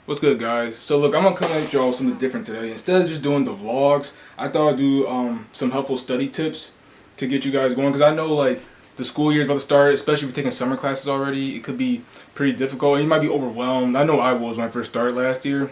What's good, guys? So look, I'm gonna come at y'all with something different today. Instead of just doing the vlogs, I thought I'd do some helpful study tips to get you guys going, because I know like the school year is about to start, especially if you're taking summer classes already. It could be pretty difficult and you might be overwhelmed. I know I was when I first started last year.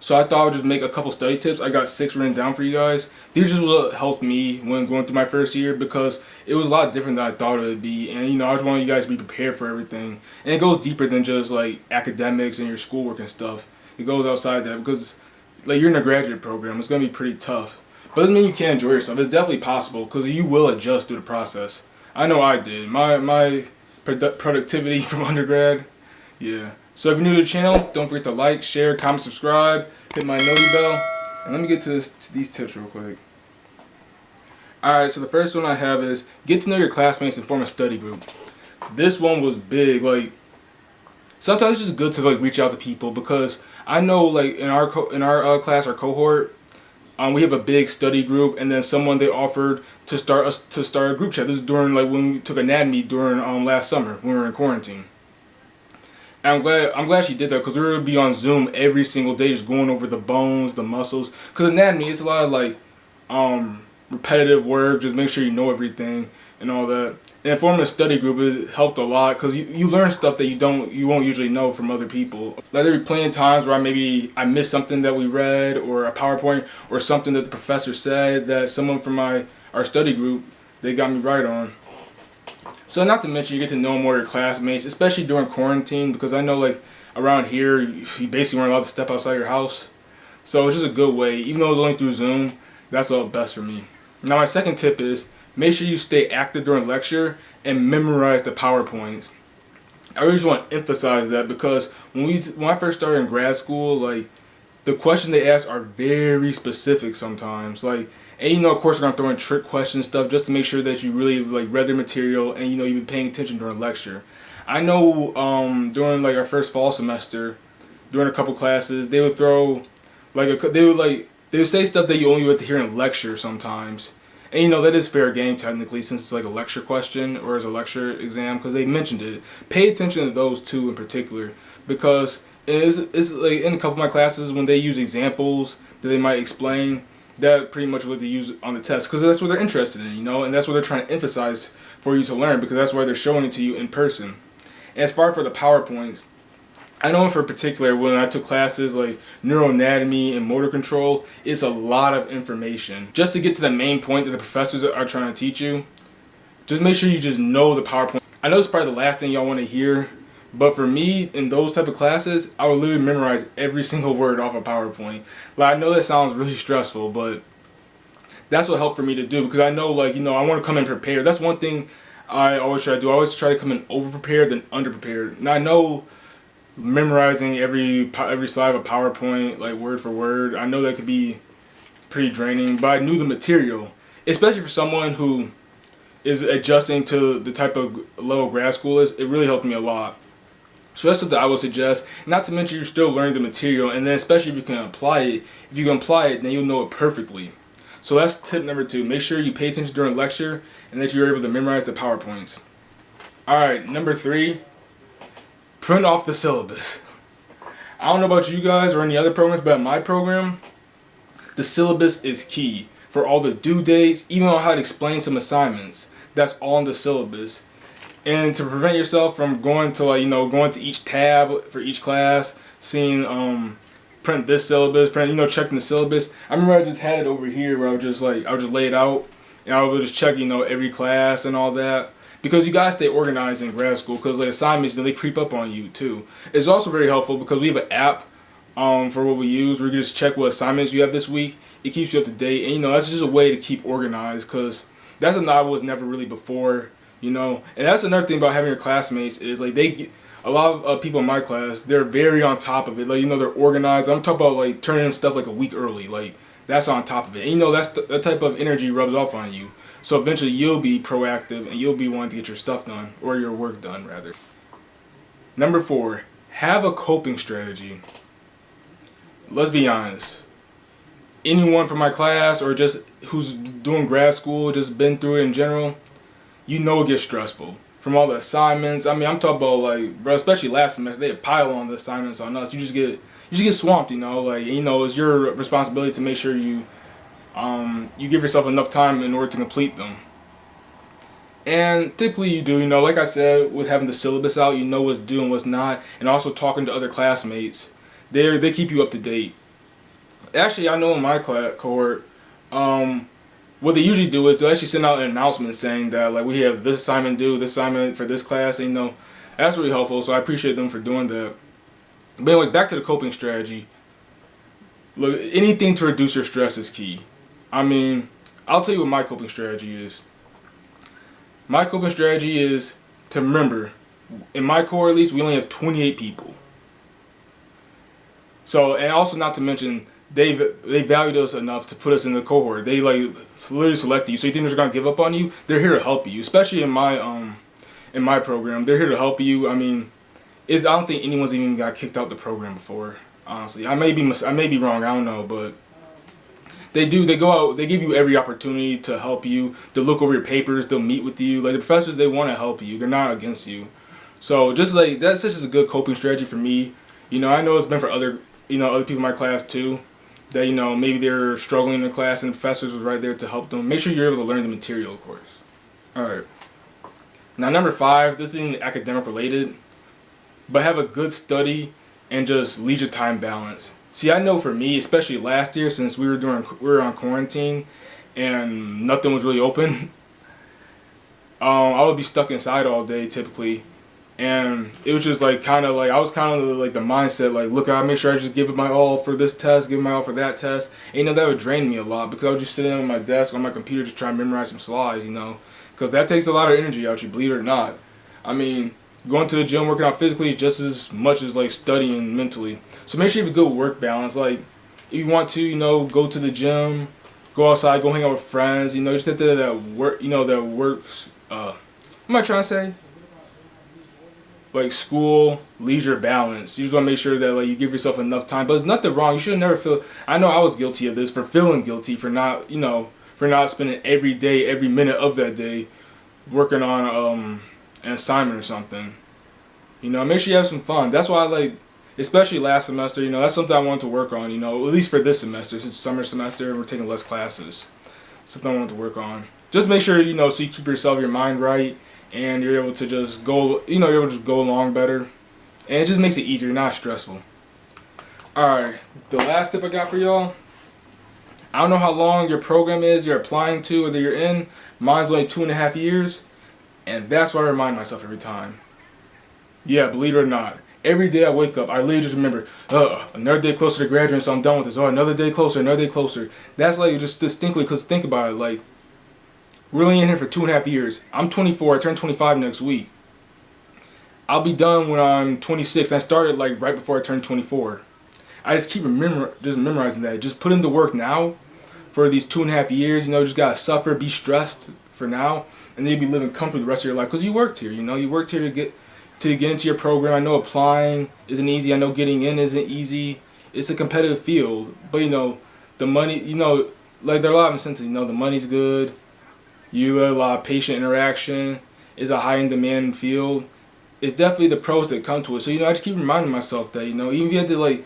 So I thought I would just make a couple study tips. I got 6 written down for you guys. These just what helped me when going through my first year, because it was a lot different than I thought it would be. And I just want you guys to be prepared for everything. And it goes deeper than just like academics and your schoolwork and stuff. It goes outside that, because like you're in a graduate program. It's going to be pretty tough. But it doesn't mean you can't enjoy yourself. It's definitely possible, because you will adjust through the process. I know I did. My productivity from undergrad, yeah. So if you're new to the channel, don't forget to like, share, comment, subscribe, hit my noti bell, and let me get to these tips real quick. Alright, so the first one I have is get to know your classmates and form a study group. This one was big. Like, sometimes it's just good to like reach out to people, because I know like in our class, our cohort, we have a big study group, and then someone they offered to start a group chat. This is during like when we took anatomy during last summer when we were in quarantine. And I'm glad she did that, because we were going to be on Zoom every single day just going over the bones, the muscles. Because anatomy, it's a lot of like repetitive work, just make sure you know everything and all that. And forming a study group, it helped a lot, because you learn stuff that you won't usually know from other people. Like there be plenty of times where I missed something that we read, or a PowerPoint, or something that the professor said that someone from our study group, they got me right on. So not to mention, you get to know more of your classmates, especially during quarantine, because I know like around here you basically weren't allowed to step outside your house. So it's just a good way, even though it's only through Zoom. That's all best for me. Now my second tip is make sure you stay active during lecture and memorize the PowerPoints. I really just want to emphasize that, because when I first started in grad school, like the questions they ask are very specific sometimes. Like, and of course, they're gonna throw in trick questions stuff just to make sure that you really like read their material and you've been paying attention during lecture. I know during like our first fall semester, during a couple classes, they would throw they would say stuff that you only get to hear in lecture sometimes. And that is fair game technically, since it's like a lecture question or as a lecture exam, because they mentioned it. Pay attention to those two in particular, because it's like in a couple of my classes when they use examples that they might explain. That pretty much what they use on the test, because that's what they're interested in, and that's what they're trying to emphasize for you to learn, because that's why they're showing it to you in person. And as far for the PowerPoints, I know for particular when I took classes like neuroanatomy and motor control, it's a lot of information. Just to get to the main point that the professors are trying to teach you, just make sure you just know the PowerPoint. I know it's probably the last thing y'all want to hear, but for me, in those type of classes, I would literally memorize every single word off a PowerPoint. Like, I know that sounds really stressful, but that's what helped for me to do, because I know, like, I want to come in prepared. That's one thing I always try to do. I always try to come in over-prepared than under-prepared. Now, I know memorizing every slide of a PowerPoint, like, word for word, I know that could be pretty draining, but I knew the material, especially for someone who is adjusting to the type of level grad school is. It really helped me a lot. So that's something I would suggest. Not to mention you're still learning the material, and then especially if you can apply it. If you can apply it, then you'll know it perfectly. So that's tip number 2. Make sure you pay attention during lecture and that you're able to memorize the PowerPoints. Alright, number 3, print off the syllabus. I don't know about you guys or any other programs, but in my program, the syllabus is key for all the due dates, even on how to explain some assignments. That's all in the syllabus. And to prevent yourself from going to going to each tab for each class, seeing print this syllabus, checking the syllabus. I remember I just had it over here where I would just lay it out, and I would just check every class and all that, because you guys stay organized in grad school, because like assignments, they creep up on you too. It's also very helpful because we have an app for what we use where you can just check what assignments you have this week. It keeps you up to date, and that's just a way to keep organized, because that's something I was never really before. And that's another thing about having your classmates is like a lot of people in my class, they're very on top of it. Like they're organized. I'm talking about like turning in stuff like a week early. Like that's on top of it. And that's that type of energy rubs off on you. So eventually you'll be proactive and you'll be wanting to get your stuff done, or your work done rather. Number 4, have a coping strategy. Let's be honest. Anyone from my class or just who's doing grad school, just been through it in general, it gets stressful. from all the assignments. I mean, I'm talking about like, bro, especially last semester, they pile on the assignments on us. You just get swamped, you know. Like, you know, it's your responsibility to make sure you give yourself enough time in order to complete them. And typically you do, you know, like I said, with having the syllabus out, you know what's due and what's not, and also talking to other classmates. They keep you up to date. Actually, I know in my cohort, what they usually do is they'll actually send out an announcement saying that like we have this assignment due, this assignment for this class, and you know, that's really helpful. So I appreciate them for doing that. But anyways, back to the coping strategy. Look, anything to reduce your stress is key. I mean, I'll tell you what my coping strategy is. My coping strategy is to remember, in my cohort at least, we only have 28 people. So, and also not to mention, they valued us enough to put us in the cohort. They like literally selected you. So you think they're gonna give up on you? They're here to help you. Especially in my program, they're here to help you. I mean, I don't think anyone's even got kicked out the program before. Honestly, I may be wrong. I don't know, but they do. They go out. They give you every opportunity to help you. They'll look over your papers. They'll meet with you. Like the professors, they want to help you. They're not against you. So just like that's such a good coping strategy for me. You know, I know it's been for other people in my class too. That, you know, maybe they're struggling in the class and the professors was right there to help them. Make sure you're able to learn the material, of course. Alright. Now number 5, this isn't academic related, but have a good study and just leisure time balance. See, I know for me, especially last year, since we were on quarantine and nothing was really open, I would be stuck inside all day typically. And it was just like I was kind of like the mindset like, look, I make sure I just give it my all for this test, give it my all for that test. And you know, that would drain me a lot because I would just sit at my desk on my computer just trying to memorize some slides, you know, because that takes a lot of energy out you, believe it or not. I mean, going to the gym, working out physically is just as much as like studying mentally. So make sure you have a good work balance. Like if you want to, you know, go to the gym, go outside, go hang out with friends, you know, just that work, you know, that works. What am I trying to say? Like school, leisure balance. You just want to make sure that like you give yourself enough time. But there's nothing wrong. You should never feel. I know I was guilty of this, for feeling guilty for not, you know, for not spending every day, every minute of that day working on an assignment or something. You know, make sure you have some fun. That's why I like, especially last semester. You know, that's something I wanted to work on. You know, at least for this semester, since it's summer semester, we're taking less classes. Something I wanted to work on. Just make sure, you know, so you keep your mind right. And you're able to just go, you know, you're able to just go along better. And it just makes it easier, not stressful. Alright, the last tip I got for y'all. I don't know how long your program is you're applying to or that you're in. Mine's only 2.5 years. And that's what I remind myself every time. Yeah, believe it or not. Every day I wake up, I literally just remember, another day closer to graduating, so I'm done with this. Oh, another day closer, another day closer. That's like just distinctly, because think about it, like, we're only in here for 2.5 years. I'm 24. I turn 25 next week. I'll be done when I'm 26. I started like right before I turned 24. I just keep memorizing that. Just put in the work now for these 2.5 years. You know, just gotta suffer, be stressed for now, and then you'll be living comfortably the rest of your life because you worked here. You know, you worked here to get into your program. I know applying isn't easy. I know getting in isn't easy. It's a competitive field, but you know, the money. You know, like there are a lot of incentives. You know, the money's good. You have a lot of patient interaction. It's a high in demand field. It's definitely the pros that come to it. So, you know, I just keep reminding myself that, you know, even if you have to like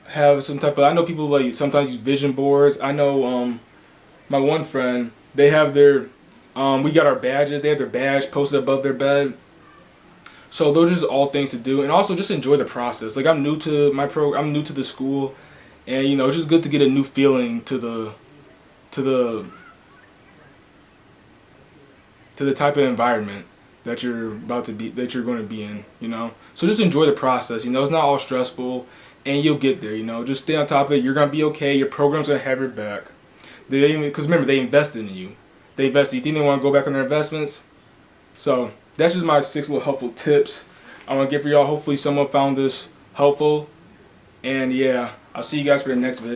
have some type of, I know people like sometimes use vision boards. I know my one friend, they have their, we got our badges. They have their badge posted above their bed. So those are just all things to do. And also just enjoy the process. Like I'm new to my program, I'm new to the school. And, you know, it's just good to get a new feeling to the type of environment that you're going to be in, you know. So just enjoy the process, you know. It's not all stressful, and you'll get there, you know. Just stay on top of it. You're gonna be okay. Your program's gonna have your back. Because remember, they invested in you. They invested. You think they want to go back on their investments? So that's just my 6 little helpful tips I want to give for y'all. Hopefully, someone found this helpful. And yeah, I'll see you guys for the next video.